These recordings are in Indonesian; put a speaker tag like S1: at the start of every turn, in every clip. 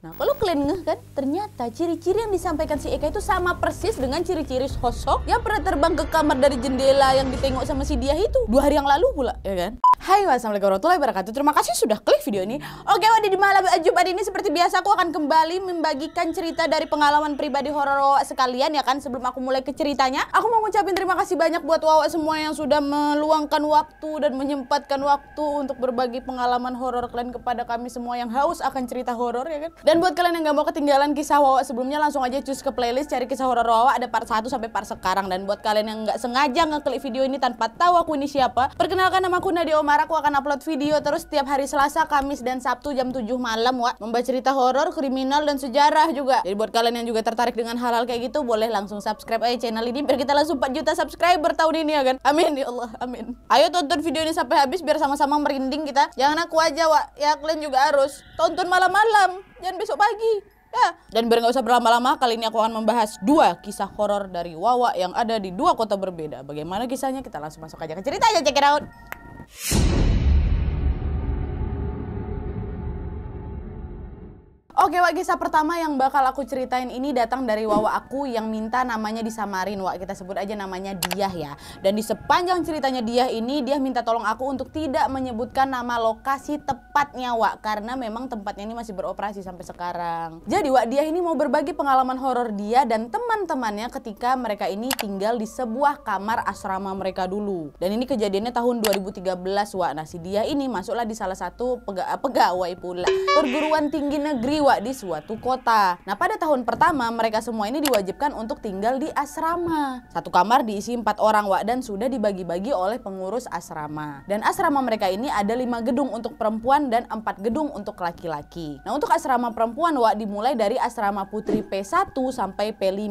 S1: Nah, kalau kalian ngeh kan, ternyata ciri-ciri yang disampaikan si Eka itu sama persis dengan ciri-ciri sosok yang pernah terbang ke kamar dari jendela yang ditengok sama si Diah itu 2 hari yang lalu pula, ya kan? Hai, wassalamualaikum warahmatullahi wabarakatuh. Terima kasih sudah klik video ini. Oke, di malam Jumat ini seperti biasa aku akan kembali membagikan cerita dari pengalaman pribadi horor Wawa sekalian, ya kan? Sebelum aku mulai ke ceritanya, aku mau ngucapin terima kasih banyak buat Wawa semua yang sudah meluangkan waktu dan menyempatkan waktu untuk berbagi pengalaman horor kalian kepada kami semua yang haus akan cerita horor, ya kan? Dan buat kalian yang gak mau ketinggalan kisah Wawa sebelumnya, langsung aja cus ke playlist cari kisah horor Wawa, ada part 1 sampai part sekarang. Dan buat kalian yang gak sengaja ngeklik video ini tanpa tahu aku ini siapa, perkenalkan nama aku Nadia Omar. Aku akan upload video terus setiap hari Selasa, Kamis, dan Sabtu jam 7 malam, Wak. Membaca cerita horor, kriminal, dan sejarah juga. Jadi buat kalian yang juga tertarik dengan hal-hal kayak gitu, boleh langsung subscribe aja channel ini biar kita langsung 4 juta subscriber tahun ini, ya kan? Amin ya Allah, amin. Ayo tonton video ini sampai habis biar sama-sama merinding kita. Jangan aku aja, Wak. Ya kalian juga harus tonton malam-malam, jangan besok pagi. Ya, dan biar nggak usah berlama-lama, kali ini aku akan membahas 2 kisah horor dari Wawa yang ada di 2 kota berbeda. Bagaimana kisahnya? Kita langsung masuk aja ke ceritanya, check it out. Oke, Wak, kisah pertama yang bakal aku ceritain ini datang dari Wawa aku yang minta namanya disamarin, Wak. Kita sebut aja namanya Diah ya. Dan di sepanjang ceritanya Diah ini, dia minta tolong aku untuk tidak menyebutkan nama lokasi tepatnya, Wak. Karena memang tempatnya ini masih beroperasi sampai sekarang. Jadi, Wak, Diah ini mau berbagi pengalaman horor dia dan teman-temannya ketika mereka ini tinggal di sebuah kamar asrama mereka dulu. Dan ini kejadiannya tahun 2013, Wak. Nah, si Diah ini masuklah di salah satu pegawai pula perguruan tinggi negeri, Wak, di suatu kota. Nah, pada tahun pertama mereka semua ini diwajibkan untuk tinggal di asrama. Satu kamar diisi 4 orang, Wak, dan sudah dibagi-bagi oleh pengurus asrama. Dan asrama mereka ini ada 5 gedung untuk perempuan dan 4 gedung untuk laki-laki. Nah, untuk asrama perempuan, Wak, dimulai dari asrama putri P1 sampai P5.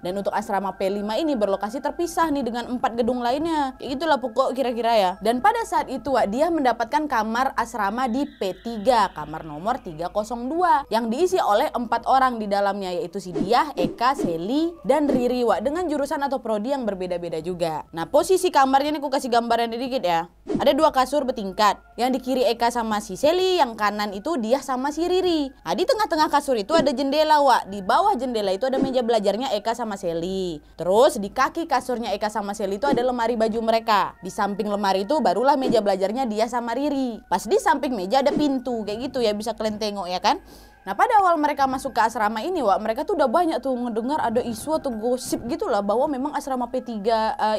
S1: Dan untuk asrama P5 ini berlokasi terpisah nih dengan 4 gedung lainnya. Kayak gitulah pokok kira-kira ya. Dan pada saat itu, Wak, dia mendapatkan kamar asrama di P3, kamar nomor 302. Yang diisi oleh 4 orang di dalamnya, yaitu si Diah, Eka, Seli, dan Riri, Wak, dengan jurusan atau prodi yang berbeda-beda juga. Nah, posisi kamarnya ini aku kasih gambaran dikit ya. Ada 2 kasur bertingkat. Yang di kiri Eka sama si Seli, yang kanan itu Diah sama si Riri. Nah, di tengah-tengah kasur itu ada jendela, Wak. Di bawah jendela itu ada meja belajarnya Eka sama Seli. Terus di kaki kasurnya Eka sama Seli itu ada lemari baju mereka. Di samping lemari itu barulah meja belajarnya Diah sama Riri. Pas di samping meja ada pintu, kayak gitu ya, bisa kalian tengok ya kan. Nah, pada awal mereka masuk ke asrama ini, Wak, mereka tuh udah banyak tuh ngedengar ada isu atau gosip gitulah bahwa memang asrama P3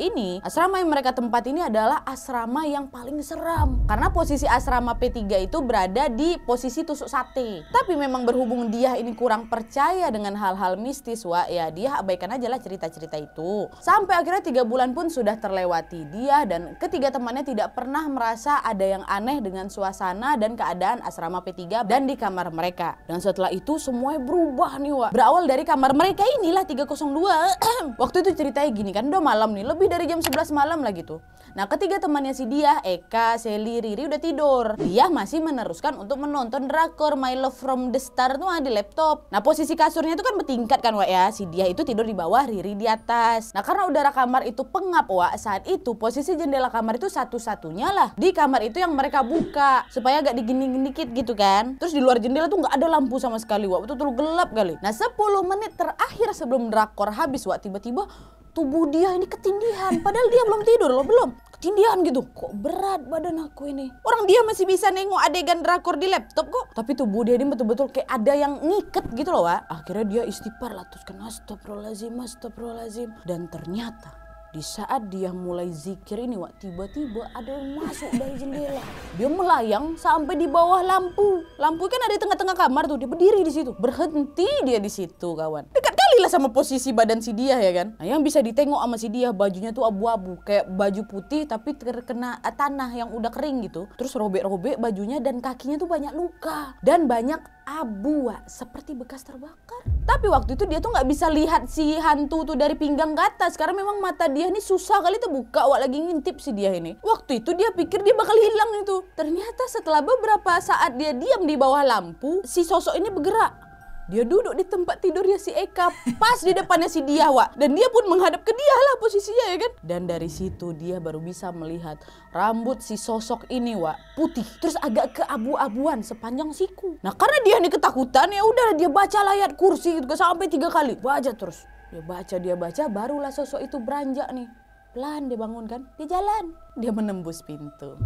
S1: ini, asrama yang mereka tempat ini adalah asrama yang paling seram. Karena posisi asrama P3 itu berada di posisi tusuk sate. Tapi memang berhubung Diah ini kurang percaya dengan hal-hal mistis, Wak, ya dia abaikan aja lah cerita-cerita itu. Sampai akhirnya 3 bulan pun sudah terlewati. Dia dan ketiga temannya tidak pernah merasa ada yang aneh dengan suasana dan keadaan asrama P3 dan di kamar mereka. Dan setelah itu semuanya berubah nih, Wak. Berawal dari kamar mereka inilah 302. Waktu itu ceritanya gini kan, udah malam nih, lebih dari jam 11 malam lah gitu. Nah, ketiga temannya si Diah, Eka, Seli, Riri udah tidur. Diah masih meneruskan untuk menonton drakor My Love from the Star tuh di laptop. Nah, posisi kasurnya itu kan bertingkat kan, Wak, ya. Si Diah itu tidur di bawah, Riri di atas. Nah, karena udara kamar itu pengap, Wak, saat itu posisi jendela kamar itu satu-satunya lah di kamar itu yang mereka buka supaya agak digini-gini dikit gitu kan. Terus di luar jendela tuh nggak ada lampu sama sekali, Wak. Betul-betul gelap kali. Nah, 10 menit terakhir sebelum drakor habis, Wak, tiba-tiba tubuh Diah ini ketindihan. Padahal dia belum tidur loh, belum. Ketindihan gitu. Kok berat badan aku ini. Orang dia masih bisa nengok adegan drakor di laptop kok. Tapi tubuh dia ini betul-betul kayak ada yang ngiket gitu loh, Wak. Akhirnya dia istighfar lah, terus kan astagfirullahaladzim, astagfirullahaladzim. Dan ternyata di saat dia mulai zikir ini, Wak, tiba-tiba ada yang masuk dari jendela. Dia melayang sampai di bawah lampu. Lampu kan ada di tengah-tengah kamar tuh. Dia berdiri di situ. Berhenti dia di situ, kawan. Dekat kali lah sama posisi badan si Diah ya kan. Nah, yang bisa ditengok sama si Diah, bajunya tuh abu-abu, kayak baju putih tapi terkena tanah yang udah kering gitu. Terus robek-robek bajunya dan kakinya tuh banyak luka dan banyak abu, Wak, seperti bekas terbakar. Tapi waktu itu dia tuh nggak bisa lihat si hantu tuh dari pinggang ke atas karena memang mata dia ini susah kali tuh buka, Wak, lagi ngintip si Diah ini. Waktu itu dia pikir dia bakal hilang itu. Ternyata setelah beberapa saat dia diam di bawah lampu, si sosok ini bergerak. Dia duduk di tempat tidurnya si Eka, pas di depannya si Diah, Wak. Dan dia pun menghadap ke dia lah posisinya, ya kan. Dan dari situ dia baru bisa melihat rambut si sosok ini, Wak, putih, terus agak keabu-abuan sepanjang siku. Nah karena dia nih ketakutan, ya udah dia baca ayat kursi gitu sampai 3 kali. Baca terus. Dia baca, barulah sosok itu beranjak nih. Pelan dia bangun kan, dia jalan. Dia menembus pintu.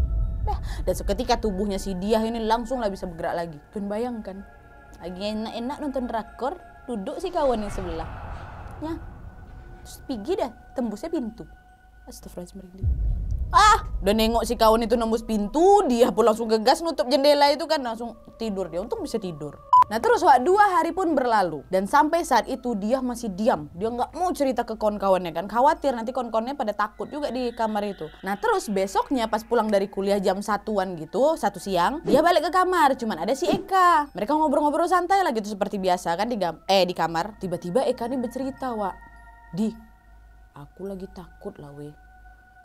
S1: Nah, dan seketika tubuhnya si Diah ini langsung lah bisa bergerak lagi. Kan bayangkan, lagi enak-enak nonton drakor, duduk si kawan yang sebelah. Ya, terus pergi dah, tembusnya pintu. Astagfirullahaladzim. Udah nengok si kawan itu nembus pintu, dia pun langsung gegas nutup jendela itu kan, langsung tidur dia. Untung bisa tidur. Nah terus Wak, 2 hari pun berlalu. Dan sampai saat itu dia masih diam. Dia nggak mau cerita ke kawan-kawannya kan. Khawatir nanti kawan-kawannya pada takut juga di kamar itu. Nah terus besoknya pas pulang dari kuliah jam 1-an gitu, 1 siang, dia balik ke kamar. Cuman ada si Eka. Mereka ngobrol-ngobrol santai lah gitu seperti biasa kan di kamar. Tiba-tiba Eka nih bercerita, Wak. Di, aku lagi takut lah weh.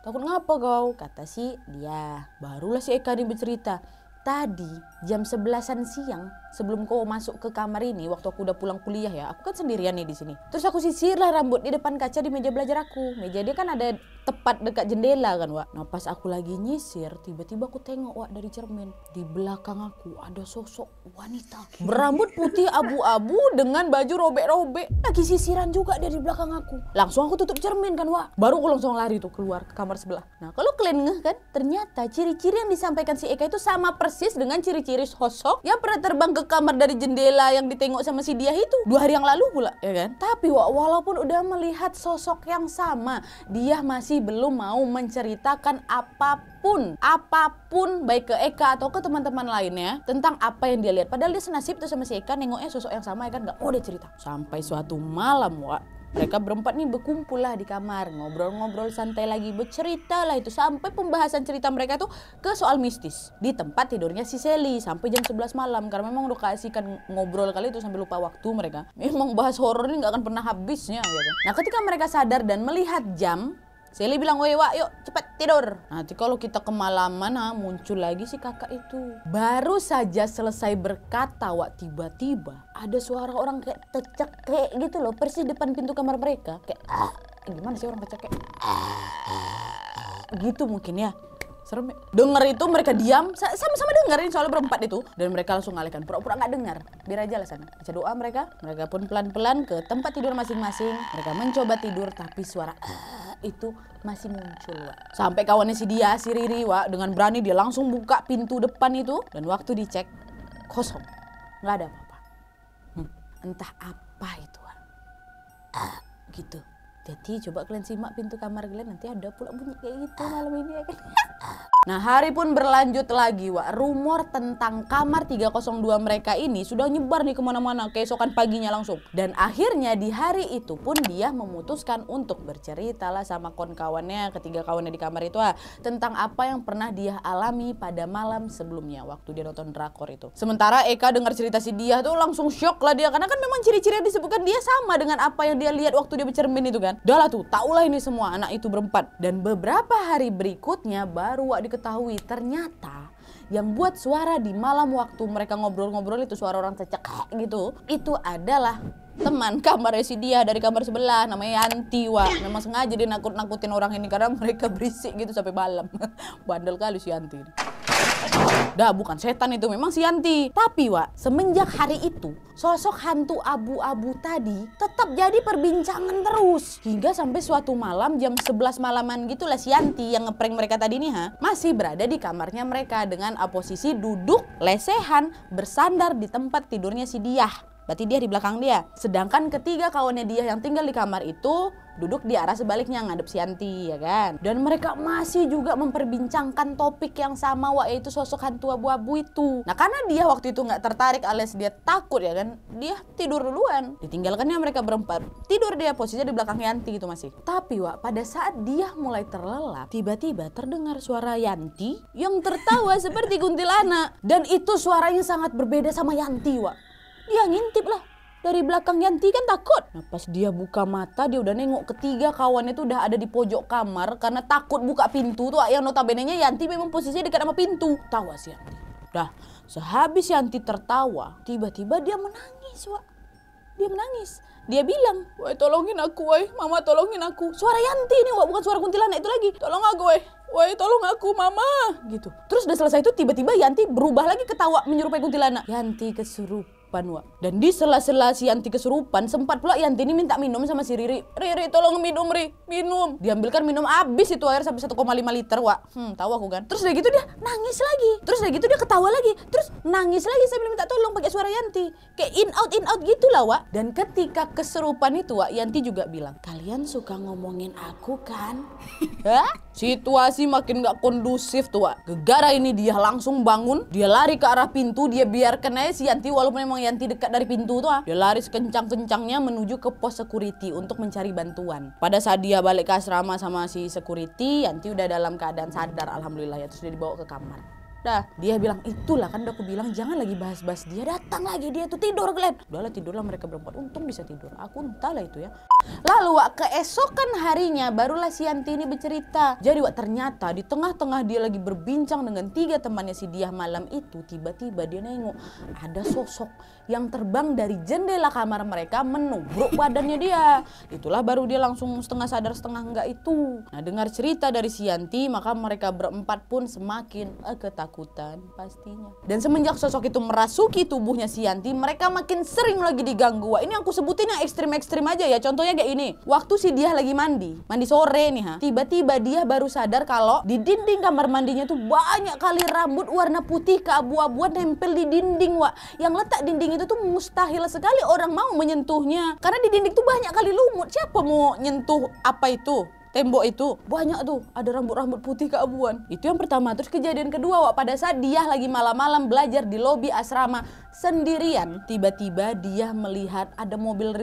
S1: Takut ngapa kau? Kata si dia. Barulah si Eka nih bercerita. Tadi jam 11-an siang sebelum kau masuk ke kamar ini, waktu aku udah pulang kuliah ya, aku kan sendirian nih di sini. Terus aku sisir lah rambut di depan kaca di meja belajar aku. Meja dia kan ada tepat dekat jendela kan, Wak. Nah pas aku lagi nyisir, tiba-tiba aku tengok, Wak, dari cermin. Di belakang aku ada sosok wanita berambut putih abu-abu dengan baju robek-robek. Lagi sisiran juga dia di belakang aku. Langsung aku tutup cermin kan, Wak. Baru aku langsung lari tuh keluar ke kamar sebelah. Nah kalau kalian ngeh kan, ternyata ciri-ciri yang disampaikan si Eka itu sama persis dengan ciri-ciri sosok yang pernah terbang ke kamar dari jendela yang ditengok sama si Diah itu 2 hari yang lalu pula, ya kan? Tapi walaupun udah melihat sosok yang sama, dia masih belum mau menceritakan apapun baik ke Eka atau ke teman-teman lainnya tentang apa yang dia lihat. Padahal dia senasib tuh sama si Eka, nengoknya sosok yang sama, ya kan? Gak mau dia cerita. Sampai suatu malam, Wak, mereka berempat nih berkumpul lah di kamar, ngobrol-ngobrol santai lagi, bercerita lah itu sampai pembahasan cerita mereka tuh ke soal mistis di tempat tidurnya si Sally sampai jam 11 malam karena memang udah kasihkan ngobrol kali itu sampai lupa waktu mereka. Memang bahas horor ini nggak akan pernah habisnya gitu. Nah ketika mereka sadar dan melihat jam, Sally bilang, "Woi Wak, yuk cepat tidur. Nanti kalau kita kemalaman muncul lagi si kakak itu." Baru saja selesai berkata, Wak, tiba-tiba ada suara orang kayak tercekek gitu loh, persis depan pintu kamar mereka. Kayak gimana sih orang tercekek? Gitu mungkin ya. Serem ya. Dengar itu mereka diam, sama-sama dengerin soalnya berempat itu. Dan mereka langsung ngalihkan, pura-pura nggak dengar. Biar aja lah sana. Baca doa mereka pun pelan-pelan ke tempat tidur masing-masing. Mereka mencoba tidur tapi suara itu masih muncul, Wak. Sampai kawannya si Dia, si Riri, Wak, dengan berani dia langsung buka pintu depan itu. Dan waktu dicek, kosong. Nggak ada apa-apa. Entah apa itu, Wak. Gitu. Jadi coba kalian simak pintu kamar kalian, nanti ada pula bunyi kayak gitu malam ini, ya kan? Nah hari pun berlanjut lagi, Wak. Rumor tentang kamar 302 mereka ini sudah nyebar nih kemana-mana keesokan paginya langsung. Dan akhirnya di hari itu pun dia memutuskan untuk bercerita lah sama kawan-kawannya, ketiga kawannya di kamar itu tentang apa yang pernah dia alami pada malam sebelumnya waktu dia nonton drakor itu. Sementara Eka dengar cerita si Dia tuh langsung shock lah dia, karena kan memang ciri-ciri yang disebutkan dia sama dengan apa yang dia lihat waktu dia bercermin itu kan. Udah lah tuh, taulah ini semua anak itu berempat. Dan beberapa hari berikutnya baru Wak diketahui ternyata yang buat suara di malam waktu mereka ngobrol-ngobrol itu suara orang cecek gitu, itu adalah teman kamar si Dia dari kamar sebelah, namanya Yanti, Wak. Memang sengaja dia nakut-nakutin orang ini karena mereka berisik gitu sampai malam. Bandel kali si Yanti. Dah bukan setan itu, memang si Yanti. Tapi Wak, semenjak hari itu sosok hantu abu-abu tadi tetap jadi perbincangan terus. Hingga sampai suatu malam jam 11 malaman gitulah si Yanti yang ngeprank mereka tadi nih masih berada di kamarnya mereka dengan posisi duduk lesehan bersandar di tempat tidurnya si Dia. Berarti dia di belakang dia. Sedangkan ketiga kawannya dia yang tinggal di kamar itu duduk di arah sebaliknya ngadep si Yanti, ya kan. Dan mereka masih juga memperbincangkan topik yang sama, Wak, yaitu sosok hantu abu-abu itu. Nah karena dia waktu itu nggak tertarik alias dia takut, ya kan, dia tidur duluan. Ditinggalkannya mereka berempat. Tidur dia posisinya di belakang Yanti gitu masih. Tapi Wak, pada saat dia mulai terlelap, tiba-tiba terdengar suara Yanti yang tertawa seperti kuntilanak. Dan itu suaranya sangat berbeda sama Yanti, Wak. Dia ngintip lah dari belakang Yanti kan takut. Nah pas dia buka mata dia udah nengok ketiga kawannya tuh udah ada di pojok kamar karena takut buka pintu tuh yang notabene-nya Yanti memang posisinya dekat sama pintu. Tawa si Yanti. Dah sehabis Yanti tertawa tiba-tiba dia menangis, Wak. dia menangis. Dia bilang, "Woi tolongin aku, woi, mama tolongin aku." Suara Yanti ini, wah, bukan suara kuntilanak itu lagi. "Tolong aku, woi, tolong aku, mama." Gitu. Terus udah selesai itu tiba-tiba Yanti berubah lagi ketawa menyerupai kuntilanak. Yanti kesurupan, wak. Dan di sela-sela si Yanti kesurupan, sempat pula Yanti ini minta minum sama si Riri. "Riri, tolong minum, Ri, minum." Diambilkan minum, habis itu air sampai 1,5 liter, wak. Tahu aku kan. Terus udah gitu dia nangis lagi. Terus udah gitu dia ketawa lagi. Terus nangis lagi sambil minta tolong pakai suara Yanti. Kayak in out gitu lah, wak. Dan ketika kesurupan itu, wak, Yanti juga bilang, "Kalian suka ngomongin aku kan?" Hah? Situasi makin gak kondusif tuh, wak. Gegara ini dia langsung bangun, dia lari ke arah pintu, dia biarkan aja si Yanti, walaupun memang Yanti dekat dari pintu tuh, dia lari sekencang-kencangnya menuju ke pos security untuk mencari bantuan. Pada saat dia balik ke asrama sama si security, Yanti udah dalam keadaan sadar, alhamdulillah ya. Terus dia dibawa ke kamar. Dah, dia bilang, "Itulah kan udah aku bilang jangan lagi bahas-bahas dia." Datang lagi dia tuh tidur, Glenn. Udahlah tidurlah mereka berempat. Untung bisa tidur. Aku entahlah itu ya. Lalu, wak, keesokan harinya barulah si Yanti ini bercerita. Jadi, wak, ternyata di tengah-tengah dia lagi berbincang dengan 3 temannya si Diah malam itu, tiba-tiba dia nengok ada sosok yang terbang dari jendela kamar mereka menubruk badannya dia. Itulah baru dia langsung setengah sadar setengah enggak itu. Nah, dengar cerita dari si Yanti, maka mereka berempat pun semakin ketakutan pastinya. Dan semenjak sosok itu merasuki tubuhnya si Yanti, mereka makin sering lagi diganggu. Wah, ini aku sebutin yang ekstrim-ekstrim aja ya. Contohnya kayak ini. Waktu si Diah lagi mandi sore nih, ha. Tiba-tiba dia baru sadar kalau di dinding kamar mandinya tuh banyak kali rambut warna putih keabu-abuan nempel di dinding, wak. Yang letak dinding itu tuh mustahil sekali orang mau menyentuhnya. Karena di dinding tuh banyak kali lumut. Siapa mau nyentuh apa itu? Tembok itu banyak tuh ada rambut-rambut putih keabuan. Itu yang pertama. Terus kejadian kedua, wak, pada saat dia lagi malam-malam belajar di lobi asrama sendirian, tiba-tiba dia melihat ada mobil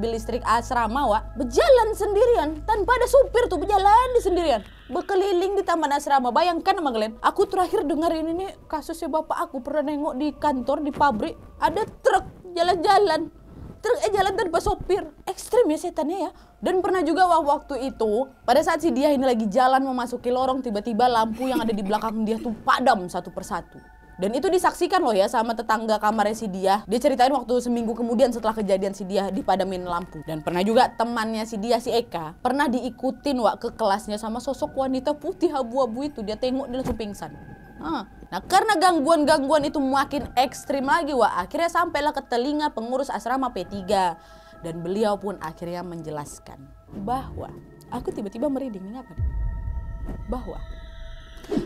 S1: listrik asrama, wak, berjalan sendirian tanpa ada supir tuh, berjalan di sendirian berkeliling di taman asrama. Bayangkan sama kalian, aku terakhir dengar ini nih kasusnya bapak aku pernah nengok di kantor di pabrik ada truk jalan-jalan. Truk jalan tanpa sopir. Ekstrim ya setannya ya. Dan pernah juga waktu itu, pada saat si Diah ini lagi jalan memasuki lorong, tiba-tiba lampu yang ada di belakang dia tuh padam satu persatu. Dan itu disaksikan loh ya sama tetangga kamarnya si Diah. Dia ceritain waktu seminggu kemudian setelah kejadian si Diah dipadamin lampu. Dan pernah juga temannya si Diah, si Eka, pernah diikutin, wak, ke kelasnya sama sosok wanita putih abu-abu itu. Dia tengok, dia langsung pingsan. Nah, karena gangguan-gangguan itu makin ekstrim lagi, wak, akhirnya sampailah ke telinga pengurus asrama P3. Dan beliau pun akhirnya menjelaskan bahwa, aku tiba-tiba merinding, ini apa? Bahwa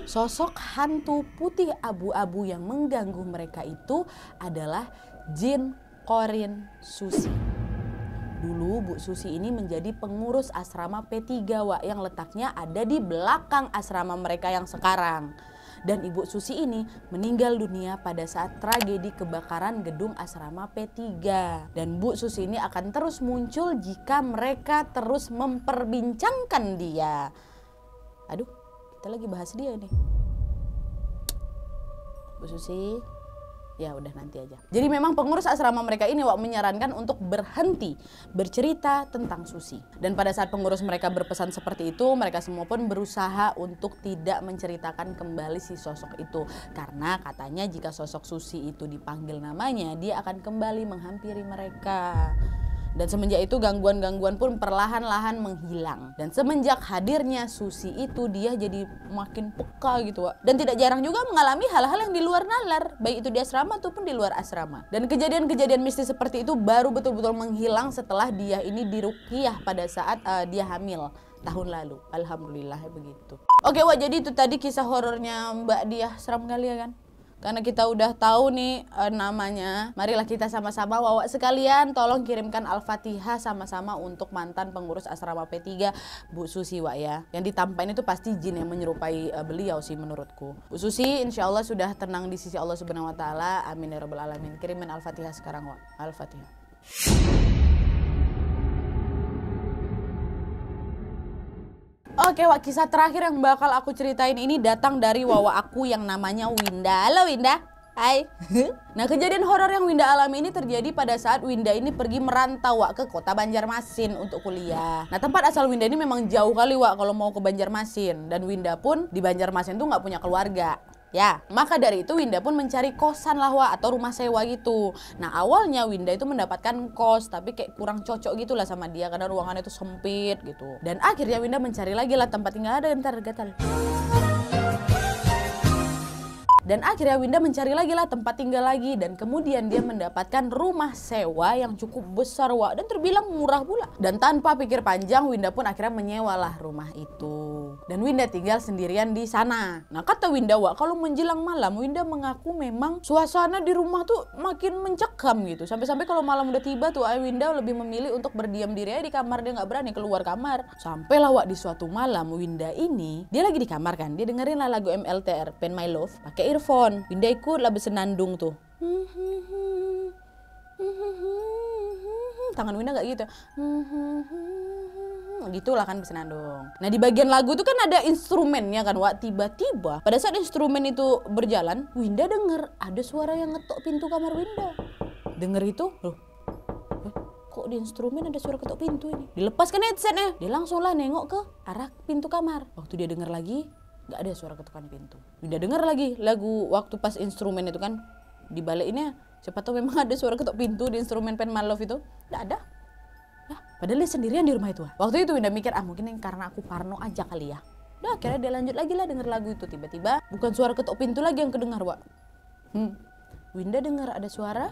S1: sosok hantu putih abu-abu yang mengganggu mereka itu adalah Jin Korin Susi. Dulu Bu Susi ini menjadi pengurus asrama P3, wak, yang letaknya ada di belakang asrama mereka yang sekarang. Dan Ibu Susi ini meninggal dunia pada saat tragedi kebakaran gedung asrama P3. Dan Bu Susi ini akan terus muncul jika mereka terus memperbincangkan dia. Aduh, kita lagi bahas dia nih. Bu Susi, ya udah nanti aja. Jadi memang pengurus asrama mereka ini, wak, menyarankan untuk berhenti bercerita tentang Susi. Dan pada saat pengurus mereka berpesan seperti itu, mereka semua pun berusaha untuk tidak menceritakan kembali si sosok itu. Karena katanya jika sosok Susi itu dipanggil namanya, dia akan kembali menghampiri mereka. Dan semenjak itu gangguan-gangguan pun perlahan-lahan menghilang. Dan semenjak hadirnya Susi itu, dia jadi makin peka gitu, wak. Dan tidak jarang juga mengalami hal-hal yang di luar nalar, baik itu di asrama ataupun di luar asrama. Dan kejadian-kejadian mistis seperti itu baru betul-betul menghilang setelah dia ini diruqyah pada saat dia hamil tahun lalu. Alhamdulillah begitu. Oke, wak, jadi itu tadi kisah horornya Mbak Diah. Seram kali ya kan? Karena kita udah tahu nih namanya, marilah kita sama-sama, wawak sekalian, tolong kirimkan Al-Fatihah sama-sama untuk mantan pengurus asrama P3 Bu Susi, wak, ya. Yang ditampain itu pasti jin yang menyerupai beliau sih menurutku. Bu Susi insya Allah sudah tenang di sisi Allah Subhanahu Wa Taala. Amin ya Rabbal Alamin. Kirimin Al-Fatihah sekarang, wak. Al-Fatihah. Oke, wak, kisah terakhir yang bakal aku ceritain ini datang dari wawa aku yang namanya Winda. Halo Winda. Hai. Nah, kejadian horor yang Winda alami ini terjadi pada saat Winda ini pergi merantau, wak, ke kota Banjarmasin untuk kuliah. Nah, tempat asal Winda ini memang jauh kali, wak, kalau mau ke Banjarmasin. Dan Winda pun di Banjarmasin tuh nggak punya keluarga. Ya, maka dari itu Winda pun mencari kosan lah Wak, atau rumah sewa gitu. Nah awalnya Winda itu mendapatkan kos, tapi kayak kurang cocok gitu lah sama dia karena ruangannya itu sempit gitu. Dan akhirnya Winda mencari lagi lah tempat tinggal, ada ntar gatal. Dan akhirnya Winda mencari lagi lah tempat tinggal lagi, dan kemudian dia mendapatkan rumah sewa yang cukup besar Wak, dan terbilang murah pula. Dan tanpa pikir panjang Winda pun akhirnya menyewalah rumah itu. Dan Winda tinggal sendirian di sana. Nah kata Winda Wak, kalau menjelang malam Winda mengaku memang suasana di rumah tuh makin mencekam gitu. Sampai-sampai kalau malam udah tiba tuh Winda lebih memilih untuk berdiam diri aja di kamar, dia nggak berani keluar kamar. Sampailah Wak di suatu malam Winda ini, dia lagi di kamar kan, dia dengerin lah lagu MLTR, Pen My Love, pakai earphone. Winda ikut lah bersenandung tuh. Tangan Winda gak gitu. Gitulah kan bersenandung. Nah di bagian lagu tuh kan ada instrumennya kan Wak. Tiba-tiba pada saat instrumen itu berjalan, Winda denger ada suara yang ngetok pintu kamar Winda. Denger itu, loh, kok di instrumen ada suara ketok pintu ini? Dilepaskan headsetnya, dia langsung lah nengok ke arah pintu kamar. Waktu dia denger lagi, gak ada suara ketukan pintu. Winda denger lagi lagu waktu pas instrumen itu kan dibaliknya, siapa tahu memang ada suara ketok pintu di instrumen Pen My Love itu. Gak ada. Nah, padahal dia sendirian di rumah itu. Waktu itu Winda mikir, mungkin karena aku parno aja kali ya. Nah akhirnya dia lanjut lagi lah denger lagu itu. Tiba-tiba bukan suara ketok pintu lagi yang kedengar Wak. Winda dengar ada suara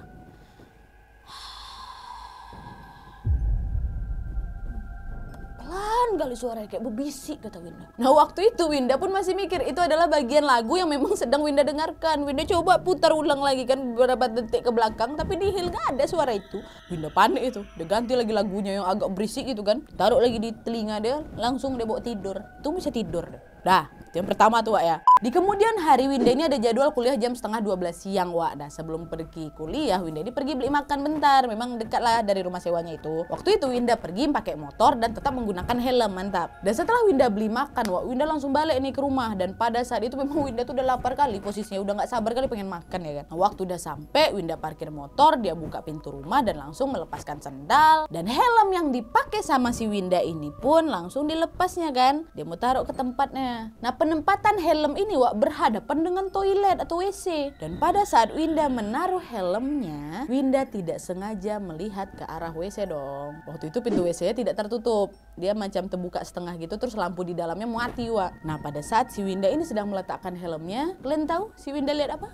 S1: pelan kali suaranya kayak berbisik kata Winda. Nah waktu itu Winda pun masih mikir itu adalah bagian lagu yang memang sedang Winda dengarkan. Winda coba putar ulang lagi kan beberapa detik ke belakang, tapi di Hill gak ada suara itu. Winda panik itu, dia ganti lagi lagunya yang agak berisik gitu kan, taruh lagi di telinga dia, langsung dia bawa tidur. Itu bisa tidur deh. Dah, itu yang pertama tuh Wak ya. Di kemudian hari Winda ini ada jadwal kuliah jam 11:30 siang Wak. Nah sebelum pergi kuliah Winda ini pergi beli makan bentar. Memang dekat lah dari rumah sewanya itu. Waktu itu Winda pergi pakai motor dan tetap menggunakan helm, mantap. Dan setelah Winda beli makan Wak, Winda langsung balik nih ke rumah. Dan pada saat itu memang Winda tuh udah lapar kali posisinya, udah gak sabar kali pengen makan ya kan. Nah, waktu udah sampai Winda parkir motor, dia buka pintu rumah dan langsung melepaskan sendal. Dan helm yang dipakai sama si Winda ini pun langsung dilepasnya kan. Dia mau taruh ke tempatnya. Nah penempatan helm ini Wak berhadapan dengan toilet atau WC. Dan pada saat Winda menaruh helmnya, Winda tidak sengaja melihat ke arah WC dong. Waktu itu pintu WC-nya tidak tertutup, dia macam terbuka setengah gitu, terus lampu di dalamnya mati Wak. Nah pada saat si Winda ini sedang meletakkan helmnya, kalian tahu si Winda lihat apa?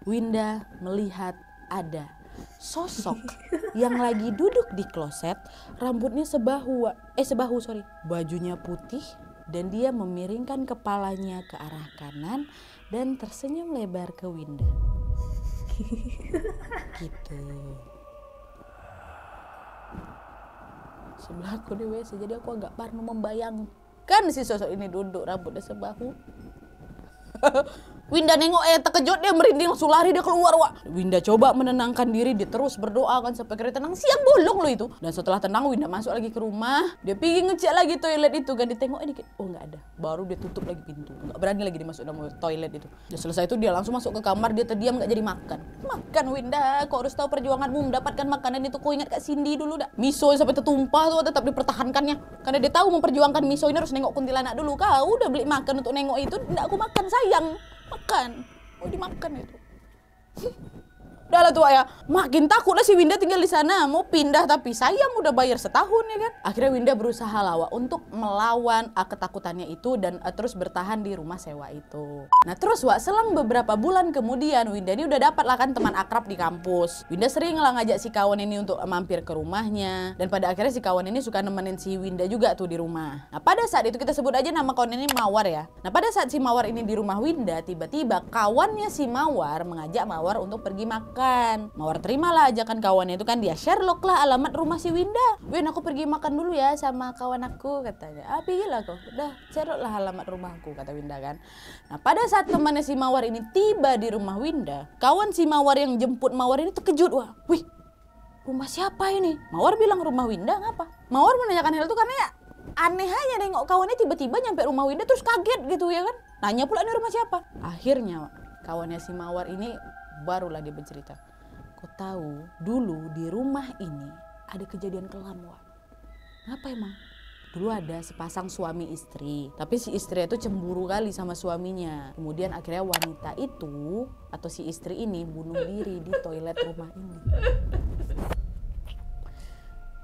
S1: Winda melihat ada sosok yang lagi duduk di kloset, rambutnya sebahu Wak. Bajunya putih, dan dia memiringkan kepalanya ke arah kanan dan tersenyum lebar ke Winda. Gitu. Sebelah aku di WC, jadi aku agak parno membayangkan si sosok ini duduk rambutnya sebahu. Winda nengok terkejut, dia merinding langsung lari dia keluar Wak. Winda coba menenangkan diri, dia terus berdoa kan sampai kira tenang, siang bolong loh itu. Dan setelah tenang Winda masuk lagi ke rumah, dia pergi ngecek lagi toilet itu kan, ditengok dikit, oh nggak ada. Baru dia tutup lagi pintu, nggak berani lagi dimasuk dalam toilet itu. Dan selesai itu dia langsung masuk ke kamar, dia terdiam nggak jadi makan. Makan Winda, kau harus tahu perjuanganmu mendapatkan makanan itu. Kau ingat Kak Cindy dulu dah, miso sampai tertumpah tuh tetap dipertahankannya. Karena dia tahu memperjuangkan miso ini harus nengok kuntilanak dulu. Kau udah beli makan untuk nengok itu, nggak aku makan sayang. Makan, mau dimakan itu. Udah lah tuh ya, makin takut lah si Winda tinggal di sana, mau pindah tapi sayang udah bayar setahun ya kan. Akhirnya Winda berusaha lawa untuk melawan ketakutannya itu dan terus bertahan di rumah sewa itu. Nah terus Wak, selang beberapa bulan kemudian Winda ini udah dapat lah kan teman akrab di kampus. Winda sering lah ngajak si kawan ini untuk mampir ke rumahnya, dan pada akhirnya si kawan ini suka nemenin si Winda juga tuh di rumah. Nah pada saat itu kita sebut aja nama kawan ini Mawar ya. Nah pada saat si Mawar ini di rumah Winda, tiba-tiba kawannya si Mawar mengajak Mawar untuk pergi makan. Mawar terimalah ajakan kawannya itu kan, dia Sherlock lah alamat rumah si Winda. Win, aku pergi makan dulu ya sama kawan aku katanya. Pergi lah kok, udah Sherlock lah alamat rumahku kata Winda kan. Nah pada saat temannya si Mawar ini tiba di rumah Winda, kawan si Mawar yang jemput Mawar ini terkejut. Wah, wih, rumah siapa ini? Mawar bilang rumah Winda, ngapa? Mawar menanyakan hal itu karena ya aneh aja nengok kawannya tiba-tiba nyampe rumah Winda terus kaget gitu ya kan. Nanya pula ini rumah siapa? Akhirnya kawannya si Mawar ini barulah dia bercerita, kau tahu dulu di rumah ini ada kejadian kelam Wak. Apa emang? dulu ada sepasang suami istri, tapi si istri itu cemburu kali sama suaminya. Kemudian akhirnya wanita itu atau si istri ini bunuh diri di toilet rumah ini.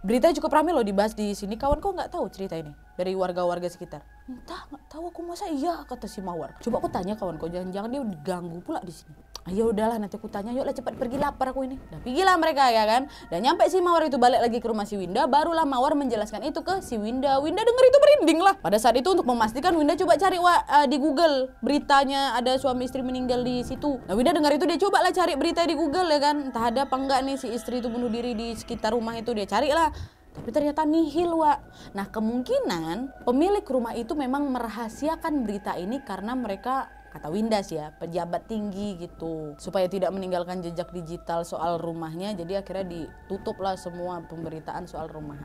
S1: Berita cukup ramai loh dibahas di sini. Kawan kau nggak tahu cerita ini dari warga-warga sekitar? Entah, nggak tahu aku, masa iya, kata si Mawar. Coba aku tanya kawan kau, jangan-jangan dia diganggu pula di sini. Ayo udahlah, nanti aku tanya, yuk lah cepat pergi, lapar aku ini. Dan pergilah mereka ya kan. Dan nyampe si Mawar itu balik lagi ke rumah si Winda, barulah Mawar menjelaskan itu ke si Winda. Winda denger itu merinding lah. Pada saat itu untuk memastikan, Winda coba cari di Google beritanya ada suami istri meninggal di situ. Nah Winda dengar itu, dia coba lah cari berita di Google ya kan. Entah ada apa enggak nih si istri itu bunuh diri di sekitar rumah itu, dia cari lah. Tapi ternyata nihil, Wak. Nah kemungkinan pemilik rumah itu memang merahasiakan berita ini karena mereka, kata Winda sih ya, pejabat tinggi gitu, supaya tidak meninggalkan jejak digital soal rumahnya. Jadi akhirnya ditutup lah semua pemberitaan soal rumah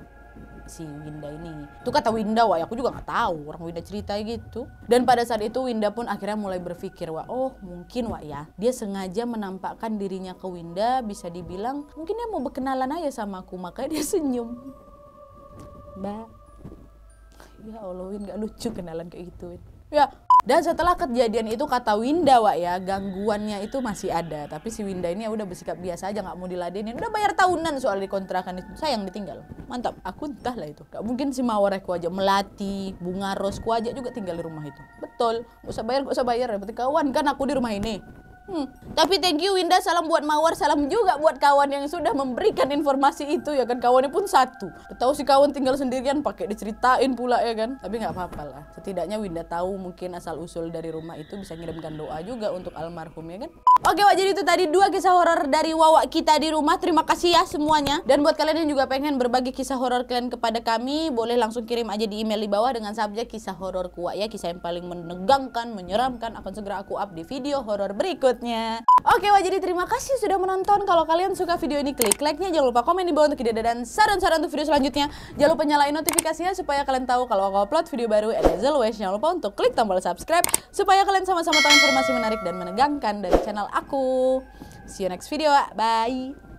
S1: si Winda ini. Itu kata Winda, Wak. Aku juga nggak tahu, orang Winda cerita gitu. Dan pada saat itu Winda pun akhirnya mulai berpikir, Wak, oh mungkin, Wak ya, dia sengaja menampakkan dirinya ke Winda, bisa dibilang mungkin dia mau berkenalan aja sama aku, makanya dia senyum. Mbak, ya Allah Win, gak lucu kenalan kayak gitu Win. Ya, dan setelah kejadian itu kata Winda, Wak ya, gangguannya itu masih ada. Tapi si Winda ini ya udah bersikap biasa aja, gak mau diladenin. Udah bayar tahunan soal dikontrakan itu, sayang ditinggal. Mantap, aku entahlah itu. Gak mungkin si Mawar aku aja, Melati, Bunga Ros, ku aja juga tinggal di rumah itu. Betul, gak usah bayar, berarti kawan kan aku di rumah ini. Tapi thank you Winda, salam buat Mawar, salam juga buat kawan yang sudah memberikan informasi itu ya kan. Kawannya pun satu, tahu si kawan tinggal sendirian pakai diceritain pula ya kan. Tapi nggak apa-apa lah, setidaknya Winda tahu mungkin asal usul dari rumah itu, bisa ngirimkan doa juga untuk almarhum ya kan. Oke Wak, jadi itu tadi 2 kisah horor dari Wawa kita di rumah. Terima kasih ya semuanya. Dan buat kalian yang juga pengen berbagi kisah horor kalian kepada kami, boleh langsung kirim aja di email di bawah dengan subjek kisah horor Wak ya, kisah yang paling menegangkan, menyeramkan, akan segera aku up di video horor berikutnya. Oke Wak, jadi terima kasih sudah menonton. Kalau kalian suka video ini, klik like-nya, jangan lupa komen di bawah untuk ide dan saran-saran untuk video selanjutnya. Jangan lupa nyalain notifikasinya supaya kalian tahu kalau aku upload video baru. And as always, jangan lupa untuk klik tombol subscribe supaya kalian sama-sama tahu informasi menarik dan menegangkan dari channel aku. See you next video, Wak. Bye.